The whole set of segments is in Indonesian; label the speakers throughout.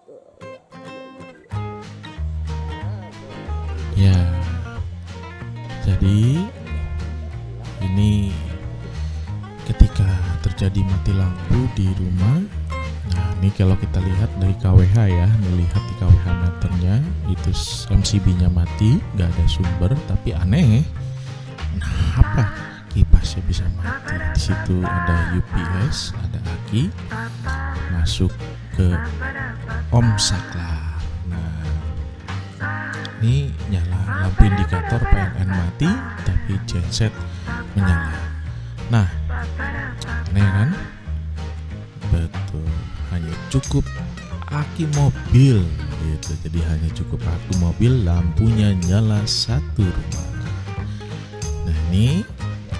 Speaker 1: Ya, jadi ini ketika terjadi mati lampu di rumah. Nah, ini kalau kita lihat dari KWH ya, melihat di KWH meternya itu MCB-nya mati, nggak ada sumber, tapi aneh. Kenapa kipasnya bisa mati? Di situ ada UPS, ada aki, masuk ke saklar. Nah, ini nyala lampu indikator PLN mati, tapi genset menyala. Nah, aneh kan? Betul, hanya cukup aki mobil gitu. Jadi hanya cukup aki mobil, lampunya nyala satu rumah. Nah, ini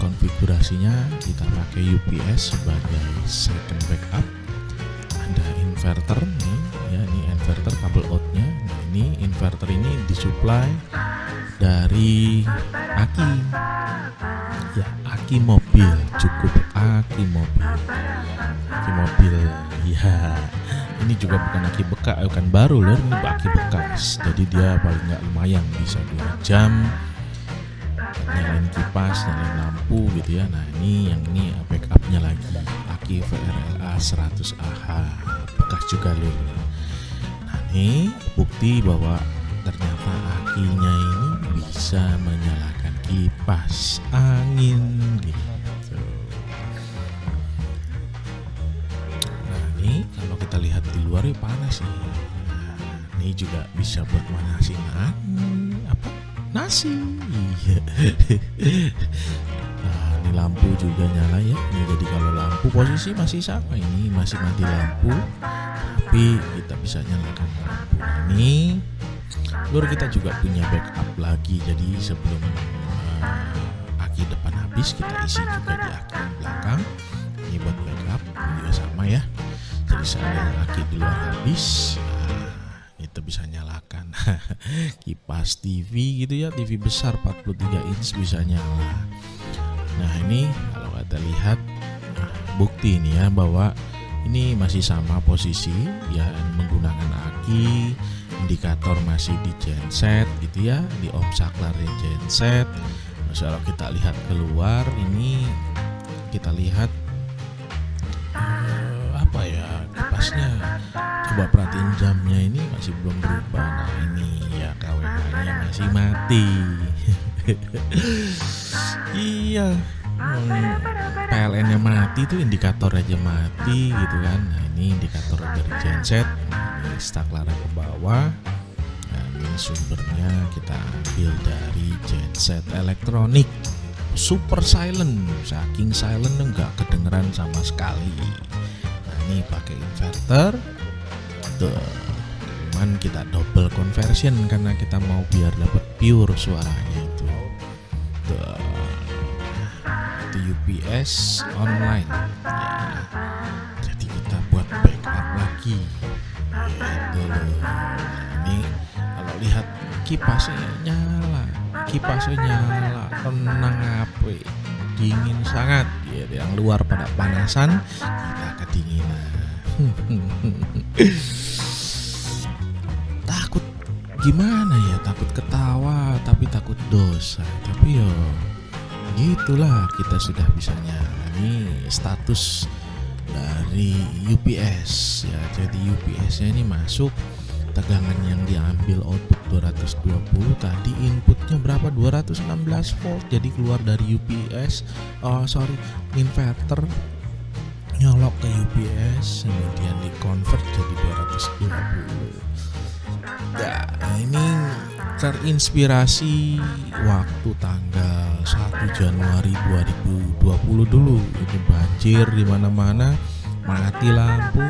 Speaker 1: konfigurasinya kita pakai UPS sebagai second backup. Ada inverter nih, ya ini inverter kabel outnya. Nah, ini inverter ini disuplai dari aki. Ya, aki mobil, cukup aki mobil. Aki mobil, ya. Ini juga bukan aki bekas, bukan baru loh, ini aki bekas. Jadi dia paling nggak lumayan bisa 2 jam nyalain kipas, nyalain lampu gitu ya. Nah, ini yang ini backupnya lagi, aki VRLA 100AH bekas juga loh. Nah, ini bukti bahwa ternyata akinya ini bisa menyalakan kipas angin gitu. Nah, ini kalau kita lihat di luar ya panas nih. Nah, ini juga bisa buat manasin nasi. Iya. Nah, ini lampu juga nyala ya. Ini jadi kalau lampu posisi masih sama, ini masih mati lampu, tapi kita bisa nyalakan lampu. Ini lur kita juga punya backup lagi. Jadi sebelum aki depan habis, kita isi juga di aki belakang. Ini buat backup, ini juga sama ya. Jadi seandainya aki di luar habis, itu bisa nyalakan kipas TV gitu ya, TV besar 43 inch bisa nyala. Nah, ini kalau kita lihat bukti ini ya bahwa ini masih sama posisi ya, menggunakan aki, indikator masih di genset gitu ya, di saklarnya genset. Nah, kalau kita lihat keluar ini, kita lihat apa ya, kipasnya. Coba perhatiin jamnya, ini masih belum berubah. Nah, ini ya KWH-nya masih mati. Iya, PLN-nya mati tuh, indikator aja mati gitu kan. Nah, ini indikator dari genset. Nah, ini saklarnya ke bawah. Nah, ini sumbernya kita ambil dari genset elektronik, super silent, saking silent nggak kedengeran sama sekali. Nah, ini pakai inverter. Tuh, cuman kita double conversion karena kita mau biar dapat pure suaranya itu. Tuh, itu UPS online ya. Jadi kita buat backup lagi gitu loh. Nah, ini kalau lihat kipasnya nyala, tenang api, dingin sangat ya. Yang luar pada panasan, kita kedinginan. Takut gimana ya, takut ketawa tapi takut dosa, tapi yo gitulah, kita sudah bisa nyala. Ini status dari UPS ya. Jadi UPS nya ini masuk, tegangan yang diambil output 220, tadi inputnya berapa, 216 volt. Jadi keluar dari UPS, inverter nyolok ke UPS, kemudian dikonvert jadi 220. Ya, ini terinspirasi waktu tanggal 1 Januari 2020 dulu. Ini banjir di mana-mana, mati lampu.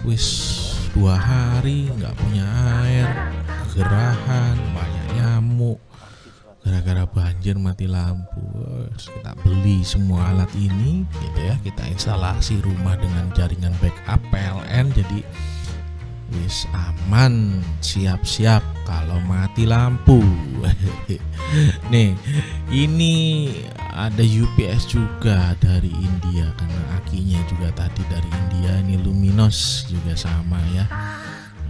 Speaker 1: Wis 2 hari nggak punya air, kegerahan, banyak nyamuk. Gara-gara banjir mati lampu, kita beli semua alat ini gitu ya, kita instalasi rumah dengan jaringan backup PLN. Jadi wis aman, siap-siap kalau mati lampu. Nih, ini ada UPS juga dari India karena akinya juga tadi dari India. Ini Luminos juga sama ya,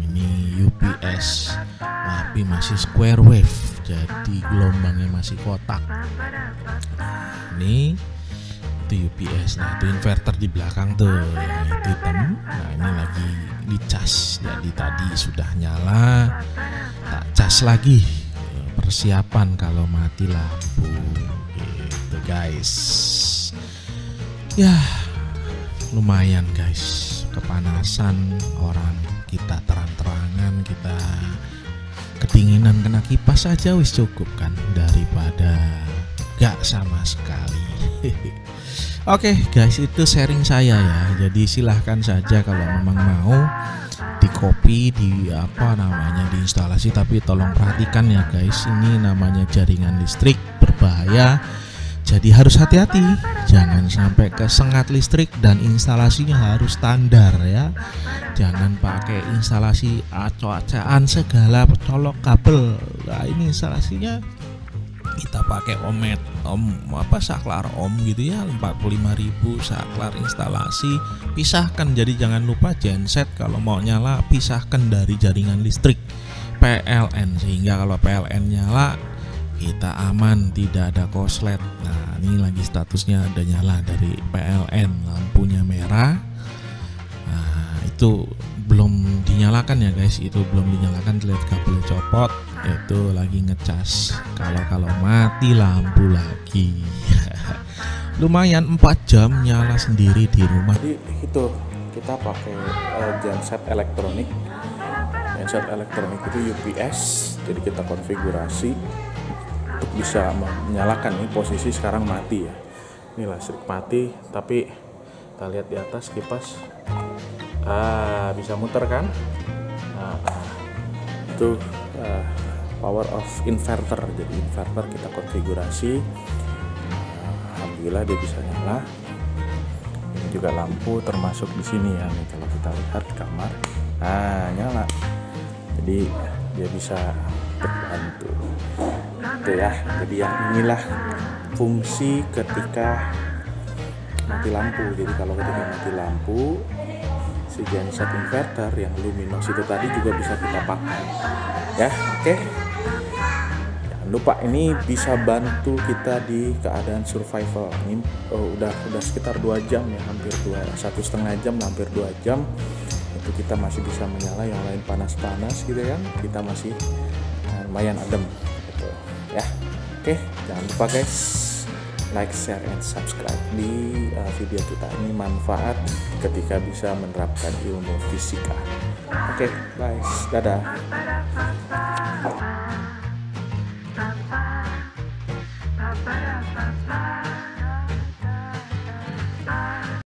Speaker 1: ini UPS tapi masih square wave, jadi gelombangnya masih kotak. Ini itu UPS. Nah itu inverter di belakang tuh yang itu hitam. Nah ini lagi dicas, jadi tadi sudah nyala, tak cas lagi, persiapan kalau mati lampu gitu guys. Ya lumayan guys, kepanasan orang, kita terang-terangan, kita kedinginan kena kipas aja wis cukup kan, daripada gak sama sekali. Oke guys, itu sharing saya ya, jadi silahkan saja kalau memang mau di copy, di apa namanya, diinstalasi, tapi tolong perhatikan ya guys, ini namanya jaringan listrik berbahaya, jadi harus hati-hati, jangan sampai kesengat listrik, dan instalasinya harus standar ya, jangan pakai instalasi acak-acakan segala, colok kabel. Nah ini instalasinya kita pakai saklar ohm gitu ya, 45.000 saklar instalasi, pisahkan. Jadi jangan lupa genset kalau mau nyala pisahkan dari jaringan listrik PLN, sehingga kalau PLN nyala kita aman, tidak ada korslet. Nah ini lagi statusnya ada nyala dari PLN, lampunya merah. Nah itu belum dinyalakan ya guys, itu belum dinyalakan, lihat kabel copot, itu lagi ngecas. Kalau mati lampu lagi. Lumayan 4 jam nyala sendiri di rumah. Jadi itu kita pakai genset elektronik. Genset elektronik itu UPS, jadi kita konfigurasi untuk bisa menyalakan. Ini posisi sekarang mati ya, ini listrik mati, tapi kita lihat di atas kipas bisa muter kan. Itu power of inverter, jadi inverter kita konfigurasi. Alhamdulillah dia bisa nyala. Ini juga lampu termasuk di sini ya, nih kalau kita lihat di kamar, nyala, jadi dia bisa terbantu itu ya. Jadi yang inilah fungsi ketika mati lampu. Jadi kalau ketika mati lampu, si genset inverter yang Luminos itu tadi juga bisa kita pakai ya. Oke, jangan lupa ini bisa bantu kita di keadaan survival. Ini udah sekitar 2 jam ya, hampir 1,5 jam, hampir 2 jam itu kita masih bisa menyala. Yang lain panas-panas gitu kan, kita masih lumayan adem gitu ya. Oke, jangan lupa guys, like, share, and subscribe di video kita. Ini manfaat ketika bisa menerapkan ilmu fisika. Oke, guys, dadah.